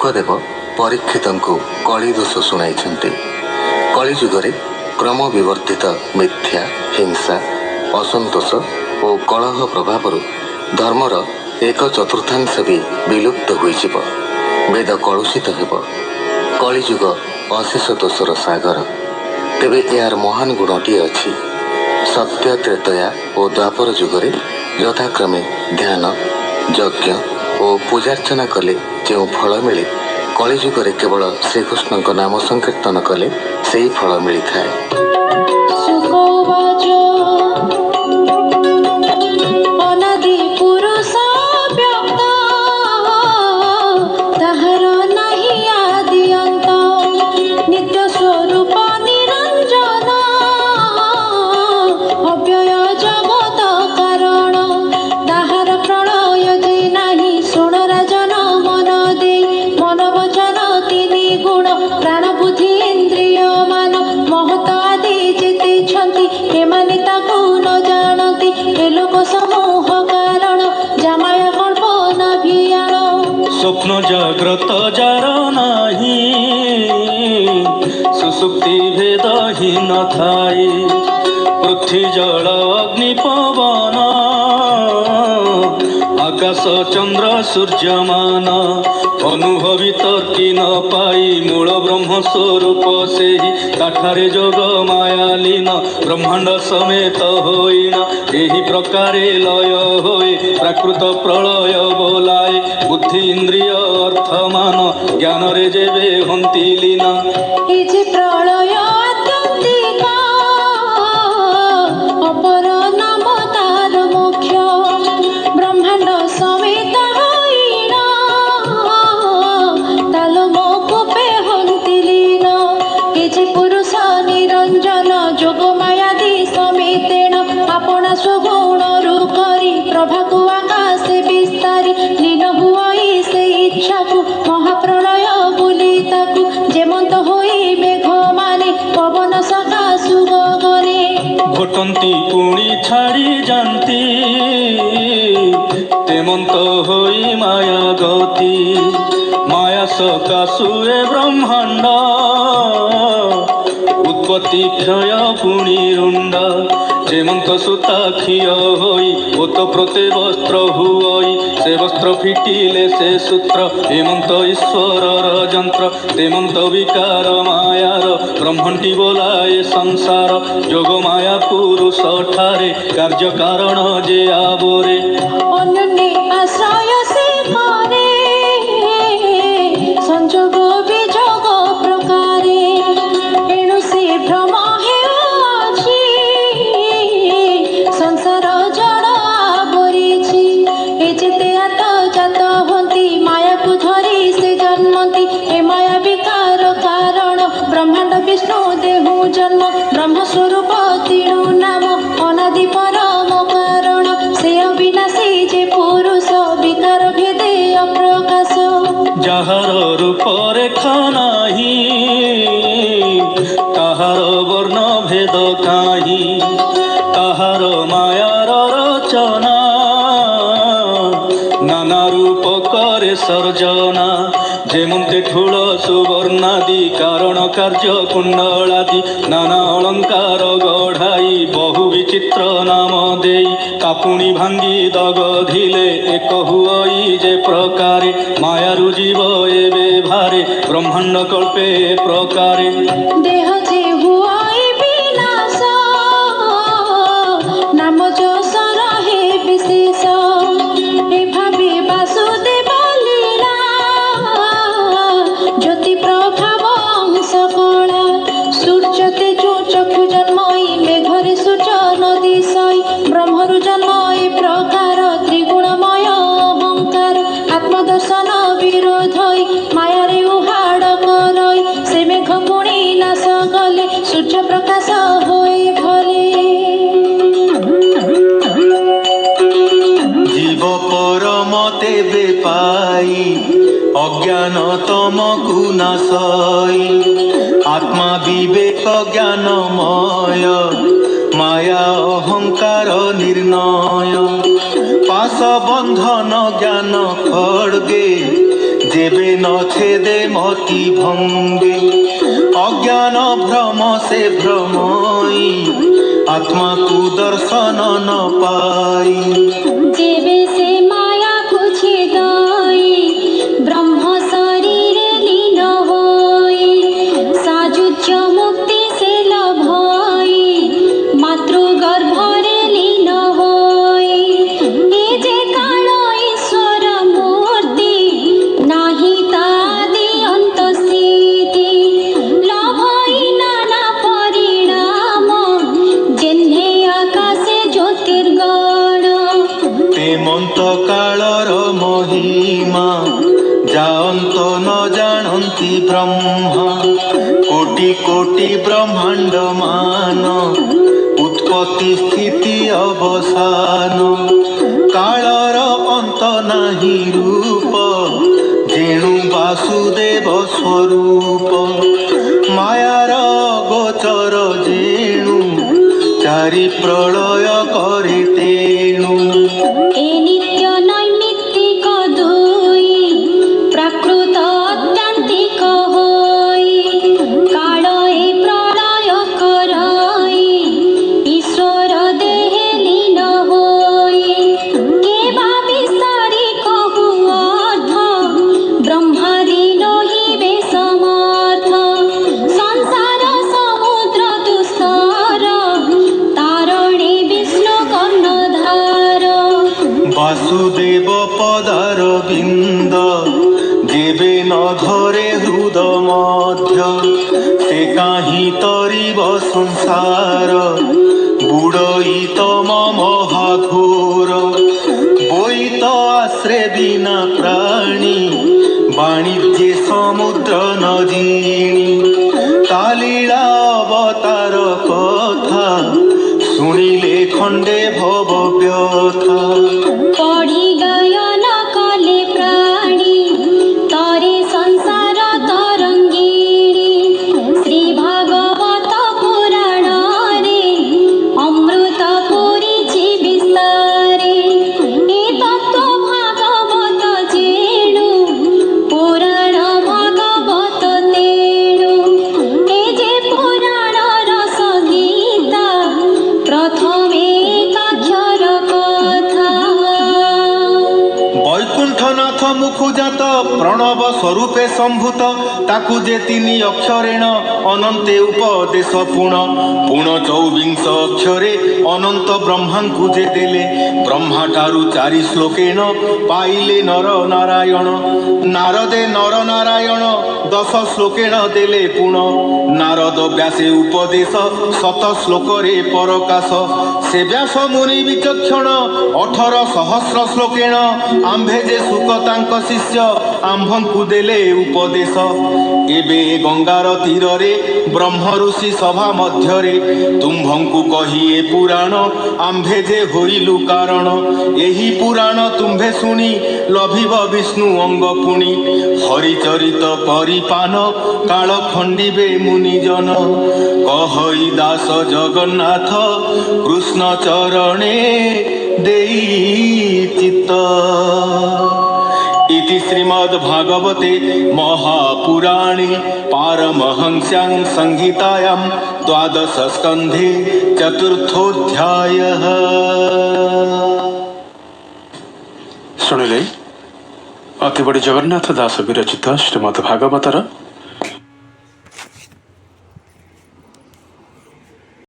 ଶୁକଦେବ ପରୀକ୍ଷିତଙ୍କୁ କଳି ଦୋଷ ଶୁଣାଇଛନ୍ତି। କଳିଯୁଗରେ କ୍ରମ ବିବର୍ଦ୍ଧିତ ମିଥ୍ୟା, ହିଂସା, ଅସନ୍ତୋଷ ଓ କଳହ ପ୍ରଭାବରୁ ଧର୍ମର 1/4 ବି ବିଲୁପ୍ତ ହୋଇଯିବ। ବେଦ କଳୁଷିତ ହେବ। କଳିଯୁଗ ଅଶେଷ ଦୋଷର ସାଗର। ତେବେ ଏହାର ମହାନ ଗୁଣଟିଏ ଅଛି। ସତ୍ୟ, ତ୍ରେତୟା ଓ ଦ୍ୱାପର ଯୁଗରେ ଯଥାକ୍ରମେ ଧ୍ୟାନ, ଯଜ୍ଞ ଓ ପୂଜାର୍ଚ୍ଚନା କଲେ ଯେଉଁ ଫଳ ମିଳେ, କଳିଯୁଗରେ କେବଳ ଶ୍ରୀକୃଷ୍ଣଙ୍କ ନାମ ସଂକୀର୍ତ୍ତନ କଲେ ସେହି ଫଳ ମିଳିଥାଏ। স্বপ্ন জাগ্রত যার নাহি, সুষুপ্তি ভেদহীন থাই। পৃথ্বী জল অগ্নি পবন, আকাশ চন্দ্র সূর্যমান, অনুভবি তর্কি ন পাই মূল ব্রহ্ম স্বরূপ সেই। তাঠারে যোগ মায়া লীন, ব্রহ্মাণ্ড সমেত হইন। ଏହି ପ୍ରକାରେ ଲୟ ହୋଇ ପ୍ରାକୃତ ପ୍ରଳୟ ବୋଲାଏ। ବୁଦ୍ଧି ଇନ୍ଦ୍ରିୟ ଅର୍ଥ ମାନ ଜ୍ଞାନରେ ଯେବେ ହନ୍ତି ଲୀନ। ପ୍ରଳୟ ଆତ୍ୟନ୍ତିକ, ଅପର ନାମ ତାର ମୁଖ୍ୟ। ବ୍ରହ୍ମାଣ୍ଡ ସಮೇତ ହଇଣ, ତାଲମ କୋପେ ହନ୍ତି ଲୀନ। ଏ ଯେ ପୁରୁଷ ନିରଞ୍ଜନ, ଯୋଗ ମାୟାଦି ସମିତେଣ। ଆପଣା ସ୍ୱଗୁଣରୁ କରି ପ୍ରଭାକୁ ଆକାଶେ ବିସ୍ତାରି। ଲୀନ ହୁଅଇ ସେ ଇଚ୍ଛାକୁ ମହାପ୍ରଳୟ ବୋଲି ତାକୁ। ଯେମନ୍ତ ହୋଇ ମେଘ ମାନେ ପବନ ସକାଶୁ ଗଗନେ। ଘଟନ୍ତି ପୁଣି ଛାଡ଼ି ଯାନ୍ତି, ତେମନ୍ତ ହୋଇ ମାୟା ଗତି। ମାୟା ସକାଶୁ ଏ ବ୍ରହ୍ମାଣ୍ଡ, ଉତ୍ପତ୍ତି କ୍ଷୟ ପୁଣି ରୁଣ୍ଡ। যেমন্ত সূতা ক্ষীয় হই ওতপ্রোতে বস্ত্র হুই। সে বস্ত্র ফিটিলে সে সূত্র, হেমন্ত ঈশ্বরর যন্ত্র। তেমন্ত বিকার মায়ার ব্রহ্মটি বোলায় সংসার। যোগ মায়া পুরুষ ঠারে কার্য কারণ যে আবরে। অনন্যে আশ্রয় সে করে, সংযোগ বিযোগ প্রকারে। এণু সে ভ্রম হেউছি, সংসার জড় আবরিছি। এ যেতে আত জাত হନ୍ତି, মায়াକୁ ধরি সে জন্মନ୍ତି। এ মায়া বিকার কারণ, ব্রহ্মাণ্ড বিষ্ণু দেহু জন্ম। ব্রহ্মস্বরূপ তিণু নাম, অনাদি পরম কারণ। সে অবিনাশী যে পুরুষ, বিকার ভেদে অপ্রকাশ। যাহার রূপরেখা নাহি, তাহার বর্ণ ভেদ কাহি। তাহার মায়ার রচনা, নানা রূপ করে সর্জনা। যেমন্তে ঠুল সুবর্ণাদি, কারণ কার্য কুণ্ডলাদি। নানা অলঙ্কার গঢ়াই, বহু বিচিত্র নাম দেই। কাপুনি ভাঙ্গি দগধিলে, এক হুই যে প্রকারে। মায়ারু জীব এবে ভারে, ব্রহ্মাণ্ড কল্পে প্রকারে। দেহ যে হুয়াই বিনাশ, নাম যশ রহে বিশেষ। এভাবে বাসুদেব লীলা, জ্যোতি প্রভাব অংশ কলা। সূর্য তেজু চক্ষু জন্মই, মেঘরে সূর্য নদী সই। ব্রহ্মরু জন্ম এ প্রকার, ত্রিগুণময় অহংকার। আত্মদর্শন বিরোধই, মায়ারে উহাড় করই। সে মেঘ পুଣି নাশ গলে, সূর্য প্রকাশ হয়ে ভলে। জীব পরম তেবে পাই, অজ্ঞান তমকু নাশই। আত্মা বিবেক জ্ঞানময়, মায়া অহংকার নির্ণয়। পাশ বন্ধন জ্ঞান খড়গে, যেবে নছেদে মতি ভঙ্গে অজ্ঞান ভ্রম সে ভ্রমই আত্মাকু দর্শন ন পাই যেবে সে মায়া কুছে দই ব্রহ্ম শরীরে লীন হই সাযুজ্য মুক্তি সে লভই মাতৃ গর্ভরে লীন হই এ যে কাল ঈশ্বর মূর্তি নাহি তাদি অন্ত স্থিতি লভই নানা পরিণাম যেহ্নে আকাশে জ্যোতির্গণ হেমন্ত কাଳର মহিমা যান্ত ন জানন্তি ব্রহ্মা কোটি কোটি ব্রহ্মাণ্ড মান উৎপত্তি স্থিতি অবসান কাଳର অন্ত নাহি রূপ যেণু বাসুদেব স্বরূপ মায়ার গোচর যেণু চারি প্রলয় করে তেণু এ নিত্য নৈমিত্তিক দুই প্রাকৃত অত্যান্তিক হই কাল এ প্রলয় করই ঈশ্বর দেহে লীন হই কে বা বিস্তারি কহু অর্থ ব্রহ্মাদি নহিবে সমর্থ সংসার সমুদ্র দুস্তর তারণে বিষ্ণু কর্ণধার বাসুদেব পদার বিন্দ যেবে ন ধরে হৃদ মধ্য সে কাহি তরিব সংসার বুড়ইত মহাঘোর বইত আশ্রে বিনা প্রাণী বাণিজ্যে সমুদ্র নজিনী তালীলা অবতার কথা শুনিলে খণ্ডে ভব ব্যথা পড়ি গায়ন কলে প্রাণী তরে সংসার তরঙ্গিণী শ্রী ভাগবত পুরাণরে অমৃত পুরিছি বিস্তারে এ তত্ত্ব ভাগবত যেণু পুরাণ ভাগবত তেণু এ যে পুরাণ রস গীতা প্রথমে কাক্ষর কথা বৈকুণ্ঠনাথ মুখুজাত প্রণব স্বরূপে সম্ভূত তাকু যে তিনি অক্ষরেণ অনন্তে উপদেশ পুণ পুণ চৌবিংশ অক্ষরে অনন্ত ব্রহ্মাঙ্কু যে দেলে ব্রহ্মাঠারু চারি শ্লোকেণ পাইলে নর নারায়ণ নারদে নর নারায়ণ দশ শ্লোকেণ দেলে পুণ নারদ ব্যাসে উপদেশ শত শ্লোকরে পরকাশ সে ব্যাস মুনি বিচক্ষণ 18 সহস্র শ্লোকেণ আম্ভে যে সুক তাঙ্ক শিষ্য আম্ভଙ୍କୁ দেলে উপদেশ ଏବେ ଗଙ୍ଗାର ତୀରରେ ବ୍ରହ୍ମ ଋଷି ସଭା ମଧ୍ୟରେ ତୁମ୍ଭଙ୍କୁ କହି ଏ ପୁରାଣ ଆମ୍ଭେ ଯେ ହୋଇଲୁ କାରଣ ଏହି ପୁରାଣ ତୁମ୍ଭେ ଶୁଣି ଲଭିବ ବିଷ୍ଣୁ ଅଙ୍ଗ ପୁଣି ହରିଚରିତ ପରିପାନ କାଳ ଖଣ୍ଡିବେ ମୁନିଜନ କହଇ ଦାସ ଜଗନ୍ନାଥ କୃଷ୍ଣ ଚରଣେ ଦେଇ ଚିତ୍ତ इति श्रीमद्भागवते महापुराणे पारमहंस्यां संहितायां 12 स्कन्धे 4र्थोऽध्यायः। ଶୁଣିଲେ ଅତିବଡ଼ି ଜଗନ୍ନାଥ ଦାସ ବିରଚିତ ଶ୍ରୀମଦ୍ ଭାଗବତର